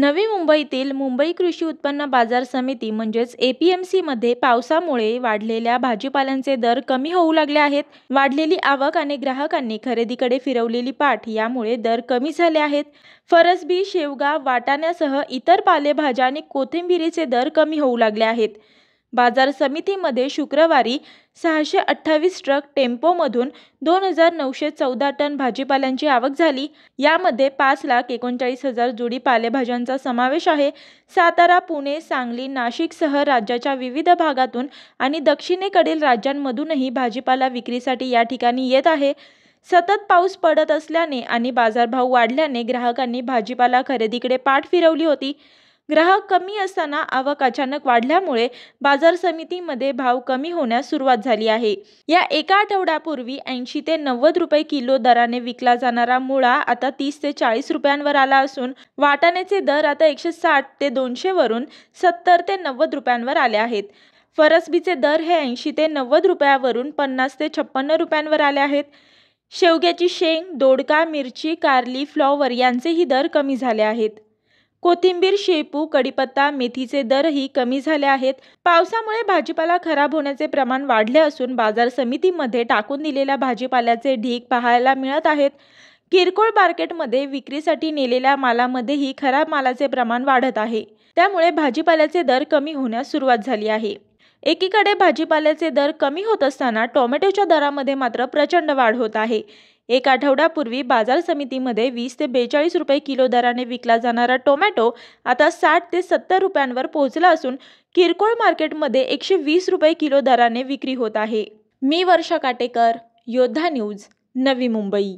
नवी मुंबईतील मुंबई कृषी उत्पन्न बाजार समिती म्हणजेच APMC मध्ये पावसामुळे वाढलेल्या भाजीपाल्याचे दर कमी होऊ लागले आहेत। वाढलेली आवक आणि ग्राहकांनी खरेदीकडे फिरवलेली पाठ यामुळे दर कमी झाले आहेत। फरसबी, शेवगा, वाटाण्यासह इतर पालेभाज्या आणि कोथिंबिरीचे दर कमी होऊ लागले आहेत। बाजार समितीमध्ये शुक्रवारी 628 ट्रक टेम्पोमधून 2914 टन भाजीपाल्यांची आवक झाली। यामध्ये 5,39,000 जुडी पालेभाज्यांचा समावेश आहे। सातारा, पुणे, सांगली, नाशिकसह राज्याच्या विविध भागातून आणि दक्षिणेकडील राज्यांमधूनही भाजीपाला विक्रीसाठी या ठिकाणी येत आहे। सतत पाऊस पडत असल्याने आणि बाजारभाव वाढल्याने ग्राहकांनी भाजीपाला खरेदीकडे पाठ फिरवली होती। ग्राहक कमी असताना आवक अचानक वाढल्यामुळे बाजार समितीमध्ये भाव कमी होण्यास सुरुवात झाली आहे। या एका आठवड्यापूर्वी 80 ते 90 रुपये किलो दराने विकला जाणारा मुळा आता 30 ते 40 रुपयांवर आला असून वाटाण्याचे दर आता 160 ते 200 वरून 70 ते 90 रुपयांवर आले आहेत। फरसबीचे दर हे 80 ते 90 रुपयावरून 50 ते 56 रुपयांवर आले आहेत। शेवग्याची शेंग, दोडका, मिरची, कारली, फ्लॉवर यांचेही दर कमी झाले आहेत। कोथिंबीर, शेपू, कढीपत्ता, मेथीचे दरही कमी झाले आहेत। पावसामुळे भाजीपाला खराब होण्याचे प्रमाण वाढले असून बाजार समितीमध्ये टाकून दिलेल्या भाजीपाल्याचे ढीग पाहायला मिळत आहेत। किरकोळ मार्केटमध्ये विक्रीसाठी नेलेल्या मालामध्येही खराब मालाचे प्रमाण वाढत आहे। त्यामुळे भाजीपाल्याचे दर कमी होण्यास सुरुवात झाली आहे। एकीकडे भाजीपाल्याचे दर कमी होत असताना टोमॅटोच्या दरामध्ये मात्र प्रचंड वाढ होत आहे। एक आठवड्यापूर्वी बाजार समितीमध्ये 20 ते 42 रुपये किलो दराने विकला जाणारा टोमॅटो आता 60 ते 70 रुपयांवर पोहोचला असून किरकोळ मार्केटमध्ये 120 रुपये किलो दराने विक्री होत आहे। मी वर्षा काटेकर, योद्धा न्यूज, नवी मुंबई।